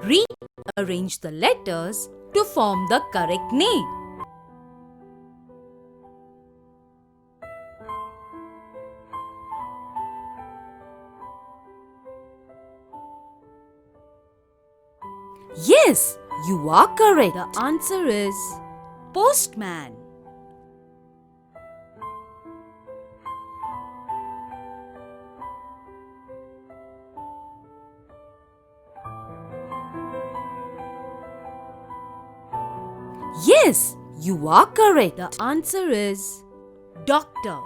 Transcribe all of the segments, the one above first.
Rearrange the letters to form the correct name. Yes, you are correct. The answer is postman. Yes, you are correct. The answer is doctor.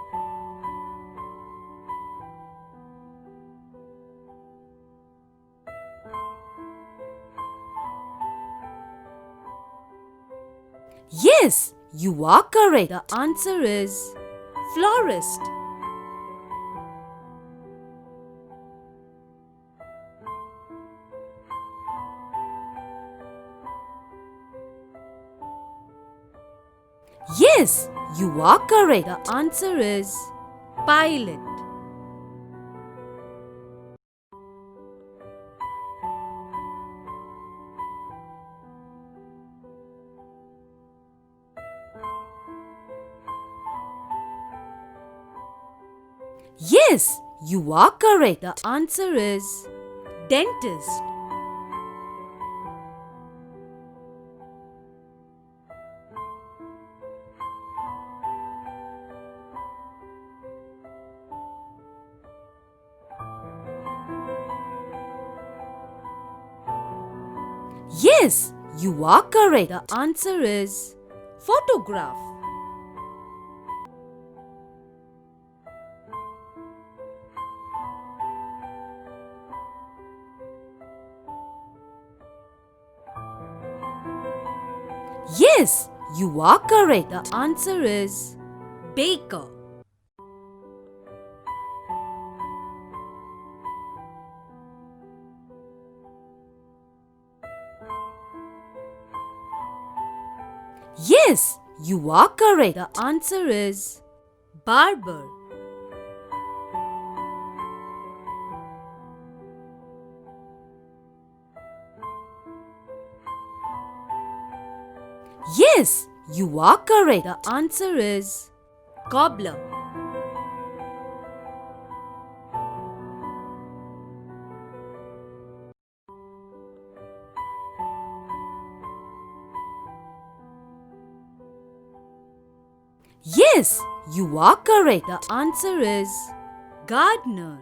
Yes, you are correct. The answer is florist. Yes, you are correct. The answer is pilot. Yes, you are correct. The answer is dentist. Yes, you are correct. The answer is photograph. Yes, you are correct. The answer is baker. Yes, you are correct. The answer is barber. Yes, you are correct. The answer is cobbler. Yes, you are correct. The answer is gardener.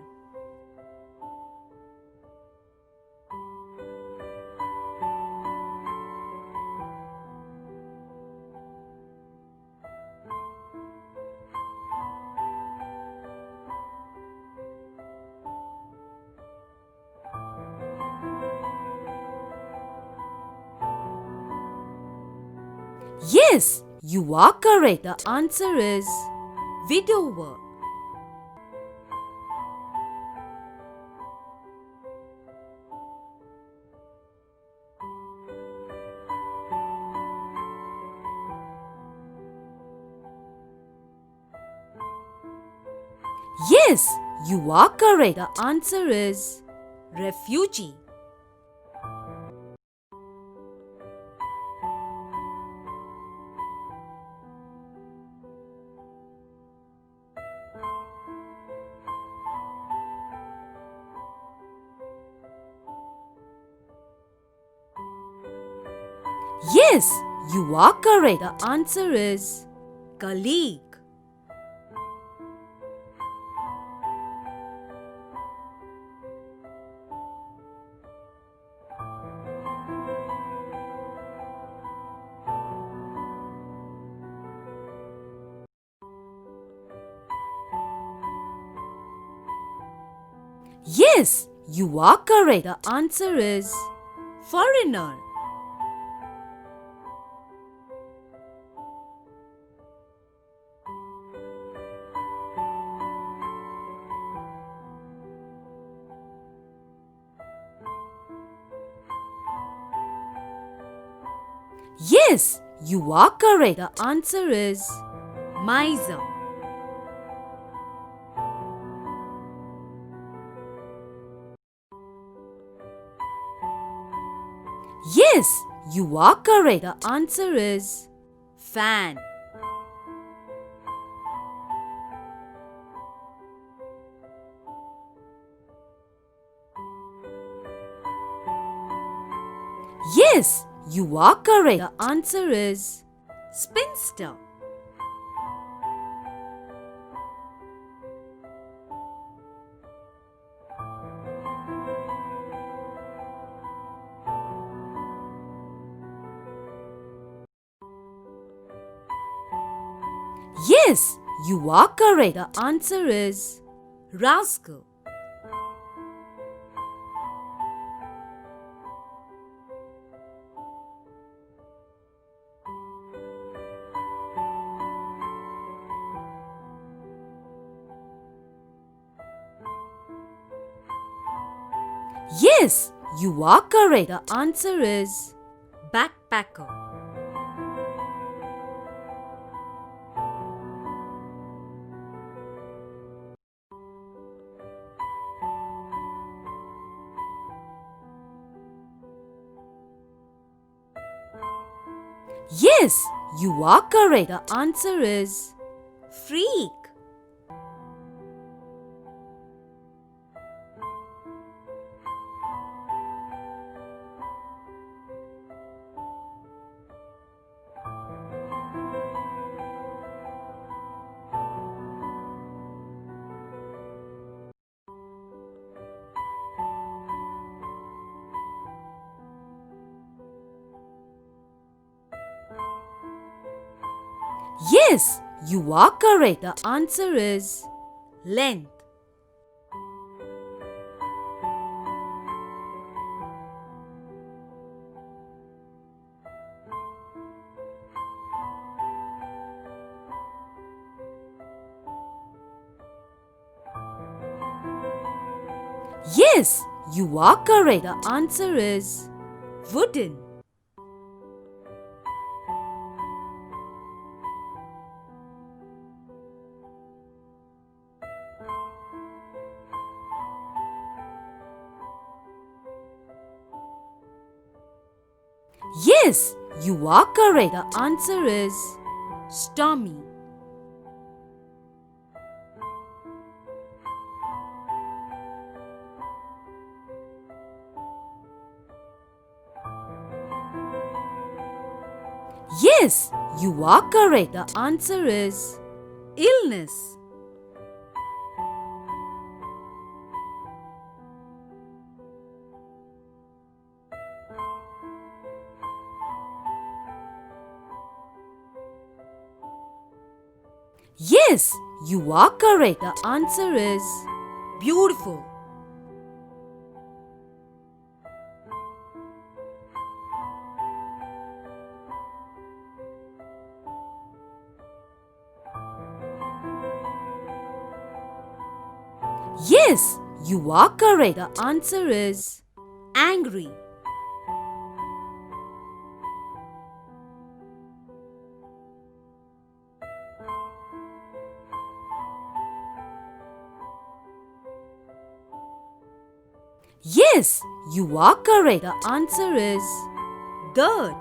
Yes, you are correct. The answer is widower. Yes, you are correct. The answer is refugee. Yes, you are correct. The answer is colleague. Yes, you are correct. The answer is foreigner. Yes, you are correct. The answer is miser. Yes, you are correct. The answer is fan. Yes, you are correct. The answer is spinster. Yes, you are correct. The answer is rascal. Yes, you are correct. The answer is backpacker. Yes, you are correct. The answer is freak. Yes, you are correct. The answer is length. Yes, you are correct. The answer is wooden. Yes, you are correct. The answer is stormy. Yes, you are correct. The answer is illness. Yes, you are correct. The answer is beautiful. Yes, you are correct. The answer is angry. Yes, you are correct. The answer is dirt.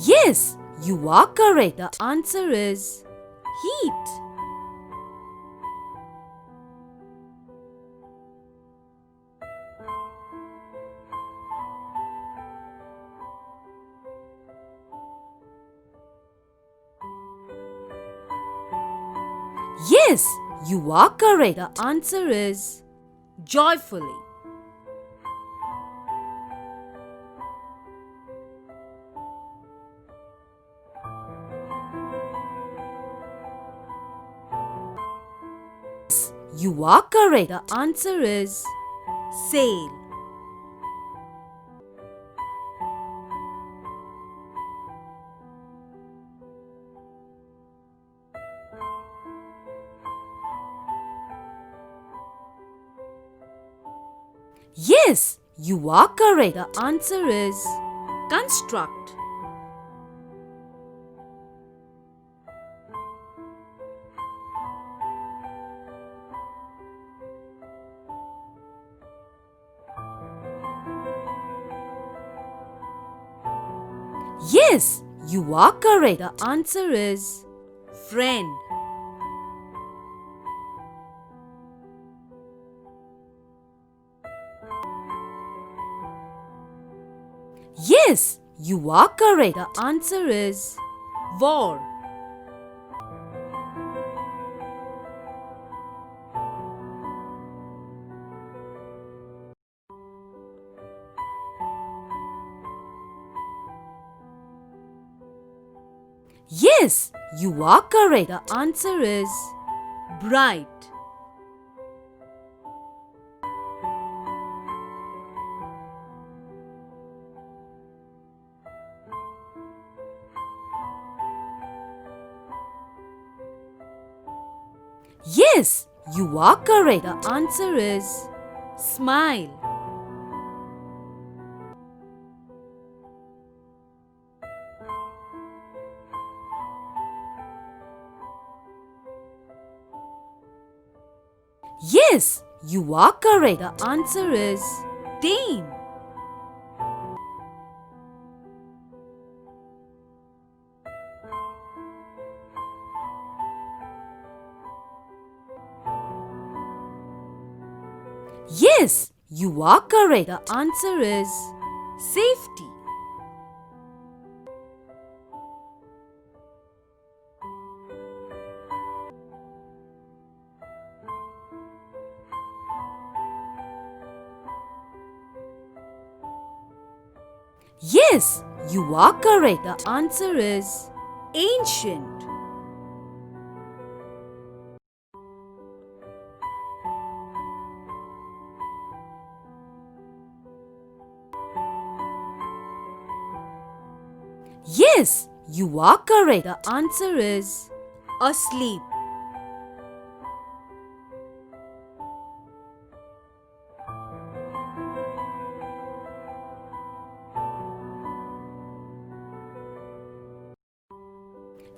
Yes, you are correct. The answer is heat. Yes, you are correct. The answer is joyfully. You are correct. The answer is sail. Yes, you are correct. The answer is Construct. Yes, you are correct. The answer is friend. Yes, you are correct. The answer is war. Yes, you are correct. The answer is bright. Yes, you are correct. The answer is smile. Yes, you are correct. The answer is tame. Yes, you are correct. The answer is safety. Yes, you are correct. The answer is ancient. Yes, you are correct. The answer is asleep.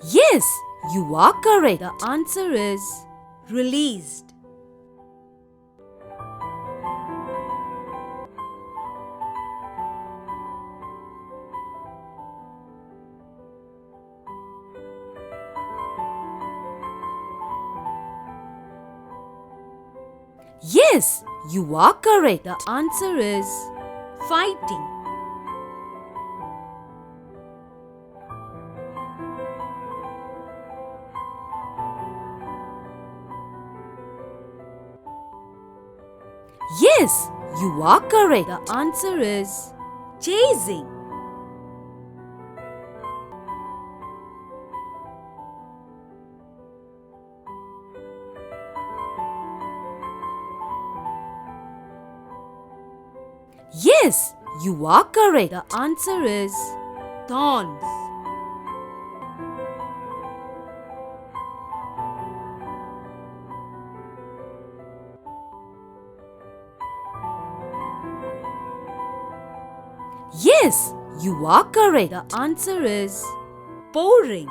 Yes, you are correct. The answer is released. Yes, you are correct. The answer is fighting. Yes, you are correct. The answer is chasing. Yes, you are correct. The answer is thorns. Yes, you are correct. The answer is pouring.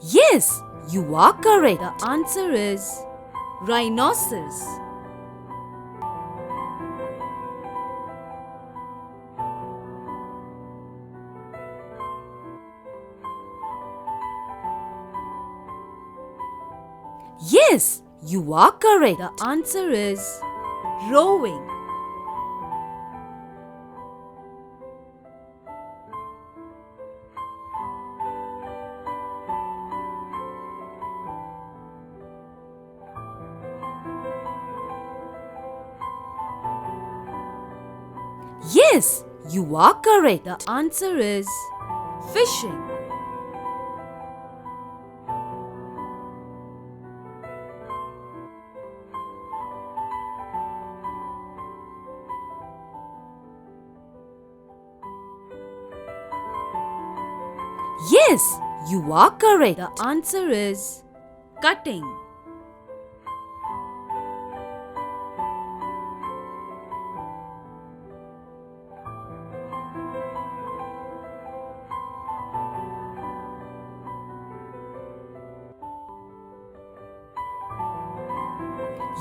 Yes, you are correct. The answer is rhinoceros. Yes, you are correct. The answer is rowing. Yes, you are correct. The answer is fishing. Yes, you are correct. The answer is cutting.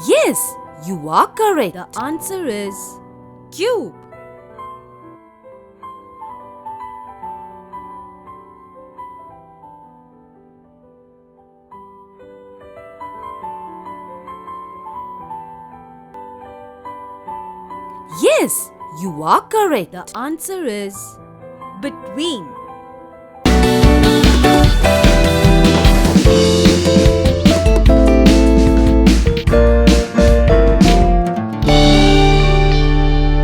Yes, you are correct. The answer is cube. Yes, you are correct. The answer is between.